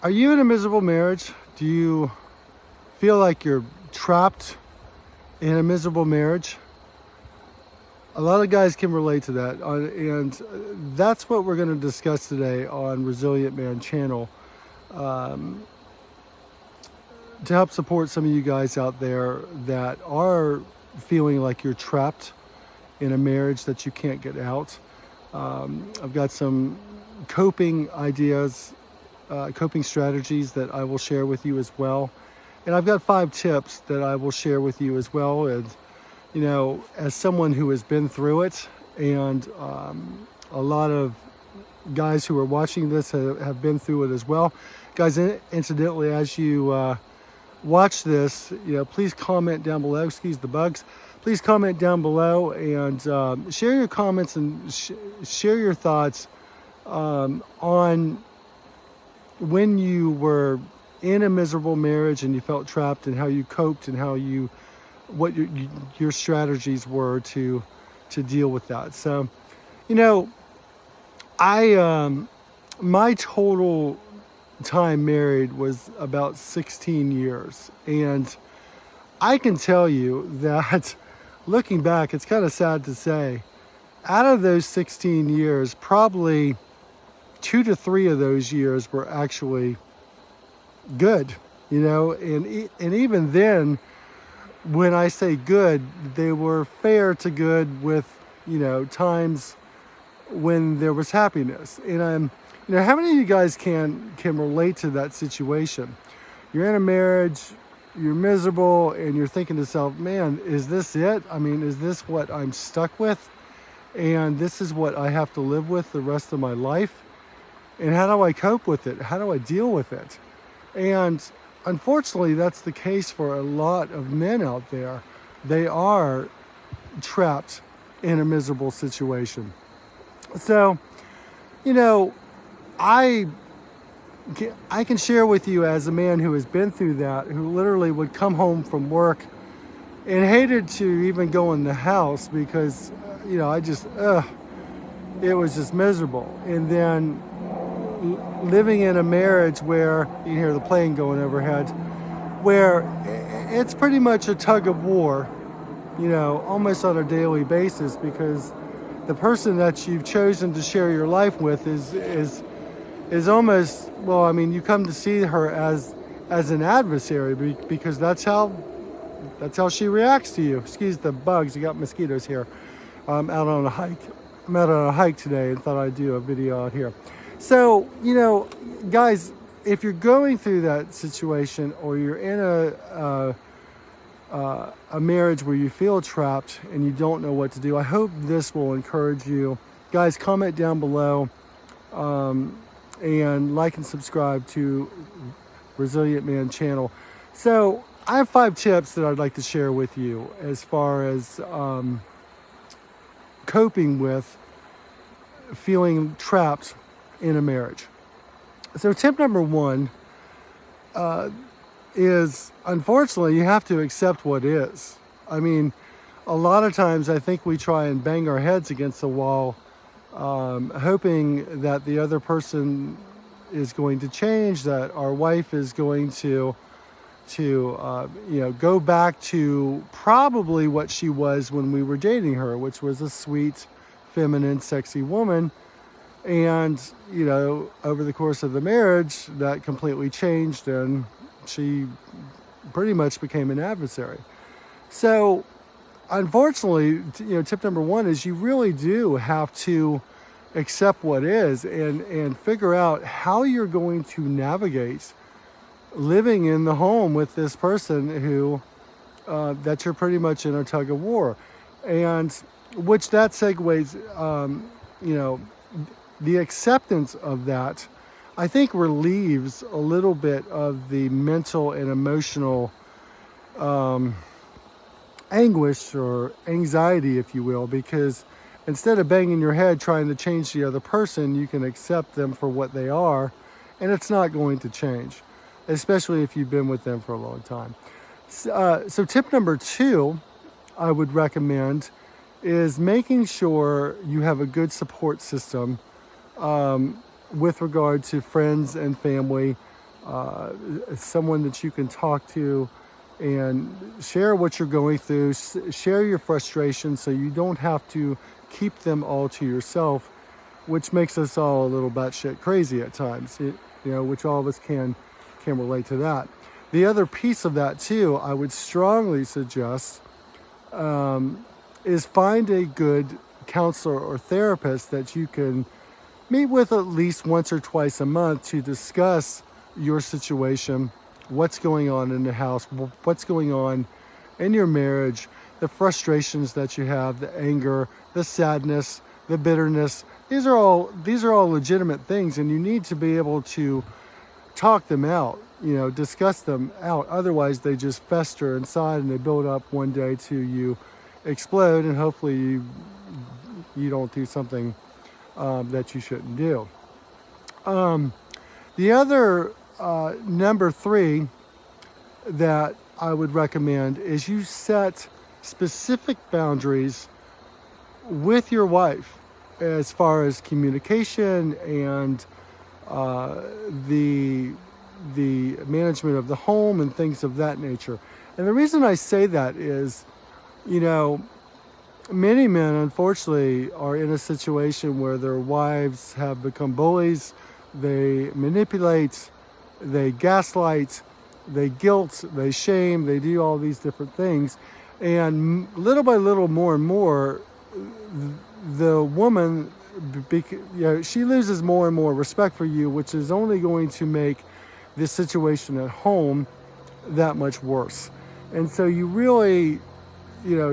Are you in a miserable marriage? Do you feel like you're trapped in a miserable marriage? A lot of guys can relate to that, and that's what we're going to discuss today on Resilient Man channel, um, to help support some of you guys out there that are feeling like you're trapped in a marriage that you can't get out. I've got some coping ideas, coping strategies that I will share with you as well. And I've got 5 tips that I will share with you as well. And, you know, as someone who has been through it, and a lot of guys who are watching this have been through it as well. Guys, incidentally, as you watch this, you know, please comment down below. Excuse the bugs. Please comment down below and share your comments and share your thoughts on when you were in a miserable marriage and you felt trapped, and how you coped, and how what your strategies were to deal with that. So, you know, my total time married was about 16 years, and I can tell you that looking back, it's kind of sad to say, out of those 16 years, probably 2 to 3 of those years were actually good, you know, and even then, when I say good, they were fair to good, with, you know, times when there was happiness. And you know, how many of you guys can relate to that situation? You're in a marriage, you're miserable, and you're thinking to yourself, man, is this it? I mean, is this what I'm stuck with? And this is what I have to live with the rest of my life? And how do I cope with it? How do I deal with it? And unfortunately, that's the case for a lot of men out there. They are trapped in a miserable situation. So, you know, I can share with you, as a man who has been through that, who literally would come home from work and hated to even go in the house because, you know, it was just miserable. And then living in a marriage where you hear the plane going overhead, where it's pretty much a tug of war, you know, almost on a daily basis, because the person that you've chosen to share your life with is almost, well, I mean, you come to see her as an adversary, because that's how she reacts to you. Excuse the bugs, you got mosquitoes here. I'm out on a hike. I'm out on a hike today and thought I'd do a video out here. So, you know, guys, if you're going through that situation, or you're in a marriage where you feel trapped and you don't know what to do, I hope this will encourage you. Guys, comment down below, and like and subscribe to Resilient Man channel. So I have 5 tips that I'd like to share with you as far as coping with feeling trapped in a marriage. So tip number 1 is, unfortunately, you have to accept what is. I mean, a lot of times I think we try and bang our heads against the wall, hoping that the other person is going to change, that our wife is going to you know, go back to probably what she was when we were dating her, which was a sweet, feminine, sexy woman. And, you know, over the course of the marriage, that completely changed, and she pretty much became an adversary. So, unfortunately, you know, tip number 1 is you really do have to accept what is, and figure out how you're going to navigate living in the home with this person who that you're pretty much in a tug of war. And which that segues, you know, the acceptance of that, I think, relieves a little bit of the mental and emotional anguish or anxiety, if you will, because instead of banging your head trying to change the other person, you can accept them for what they are, and it's not going to change, especially if you've been with them for a long time. So tip number 2 I would recommend is making sure you have a good support system with regard to friends and family someone that you can talk to and share what you're going through, share your frustration so you don't have to keep them all to yourself, which makes us all a little batshit crazy at times, which all of us can relate to that. The other piece of that too, I would strongly suggest, is find a good counselor or therapist that you can meet with at least once or twice a month to discuss your situation, what's going on in the house, what's going on in your marriage, the frustrations that you have, the anger, the sadness, the bitterness. These are all legitimate things, and you need to be able to talk them out, discuss them out. Otherwise, they just fester inside and they build up one day to you explode, and hopefully you don't do something that you shouldn't do. The other number 3 that I would recommend is you set specific boundaries with your wife as far as communication and the management of the home and things of that nature. And the reason I say that is, many men, unfortunately, are in a situation where their wives have become bullies. They manipulate, they gaslight, they guilt, they shame, they do all these different things. And little by little, more and more, the woman, she loses more and more respect for you, which is only going to make this situation at home that much worse. And so you really,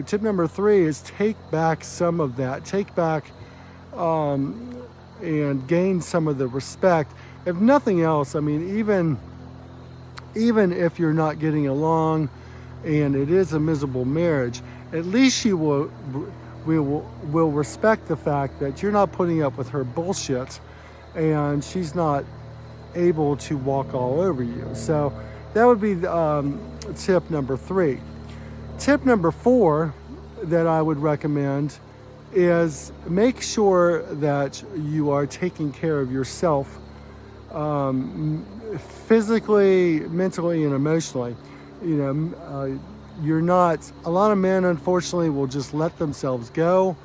tip number 3 is take back some of that. Take back and gain some of the respect. If nothing else, even if you're not getting along and it is a miserable marriage, at least she will respect the fact that you're not putting up with her bullshit and she's not able to walk all over you. So that would be tip number 3. Tip number 4 that I would recommend is make sure that you are taking care of yourself physically, mentally, and emotionally. You're not, a lot of men unfortunately will just let themselves go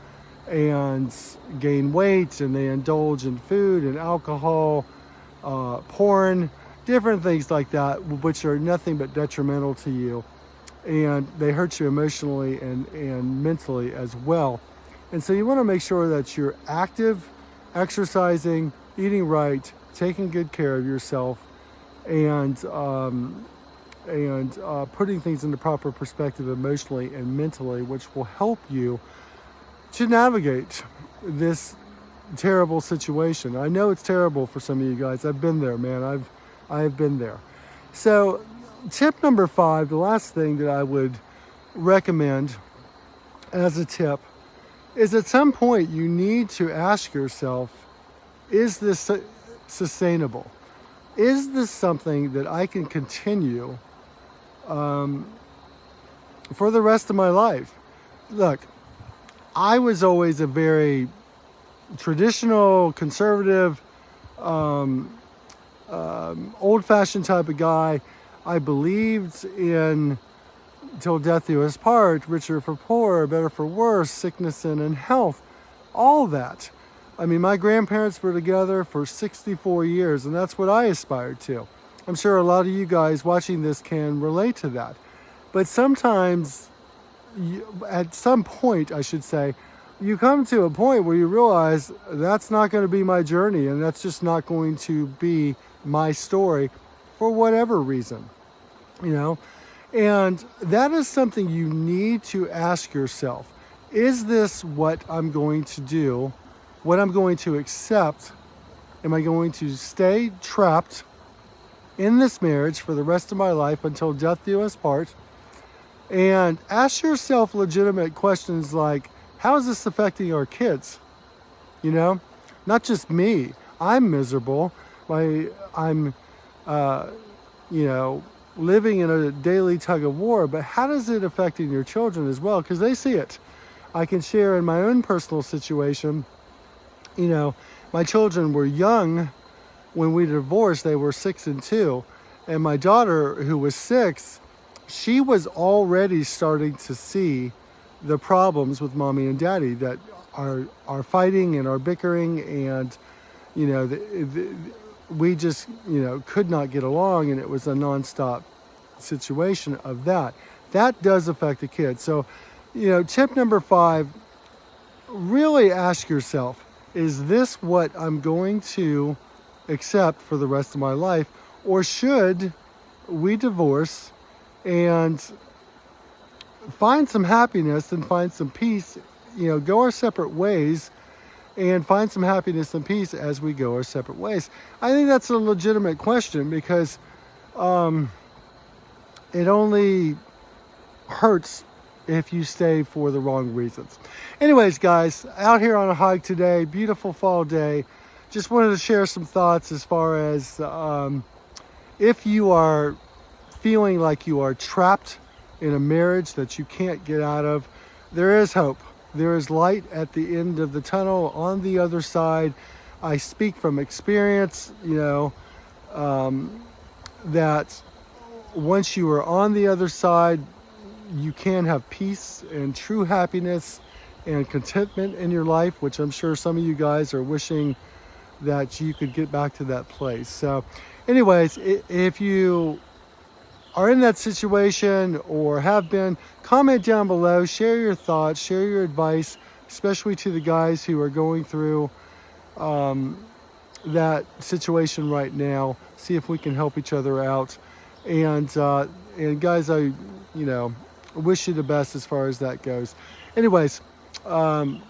and gain weight, and they indulge in food and alcohol, porn, different things like that, which are nothing but detrimental to you. And they hurt you emotionally and mentally as well. And so you want to make sure that you're active, exercising, eating right, taking good care of yourself, and putting things into proper perspective emotionally and mentally, which will help you to navigate this terrible situation. I know it's terrible for some of you guys. I've been there, man. I've been there. So tip number 5, the last thing that I would recommend as a tip, is at some point you need to ask yourself, is this sustainable? Is this something that I can continue for the rest of my life? Look, I was always a very traditional, conservative, old-fashioned type of guy. I believed in till death do us part, richer for poorer, better for worse, sickness and in health, all that. My grandparents were together for 64 years, and that's what I aspired to. I'm sure a lot of you guys watching this can relate to that. But sometimes, at some point, I should say, you come to a point where you realize that's not going to be my journey, and that's just not going to be my story for whatever reason, And that is something you need to ask yourself. Is this what I'm going to do? What I'm going to accept? Am I going to stay trapped in this marriage for the rest of my life until death do us part? And ask yourself legitimate questions like, how is this affecting our kids? Not just me. I'm miserable. I'm living in a daily tug of war, but how does it affect your children as well? Because they see it. I can share in my own personal situation. My children were young when we divorced. They were 6 and 2. And my daughter, who was 6, she was already starting to see the problems with mommy and daddy that are fighting and are bickering, and you know, we just, you know, could not get along, and it was a nonstop situation of that. That does affect the kids. So, you know, tip number 5, really ask yourself, is this what I'm going to accept for the rest of my life? Or should we divorce and find some happiness and find some peace, you know, go our separate ways and find some happiness and peace as we go our separate ways? I think that's a legitimate question, because it only hurts if you stay for the wrong reasons. Anyways, guys, out here on a hike today, beautiful fall day. Just wanted to share some thoughts as far as if you are feeling like you are trapped in a marriage that you can't get out of, there is hope. There is light at the end of the tunnel on the other side. I speak from experience, you know, that once you are on the other side, you can have peace and true happiness and contentment in your life, which I'm sure some of you guys are wishing that you could get back to that place. So anyways, if you are in that situation or have been, comment down below, share your thoughts, share your advice, especially to the guys who are going through that situation right now. See if we can help each other out. And guys, I, you know, wish you the best as far as that goes. Anyways, know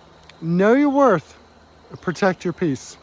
your worth, protect your peace.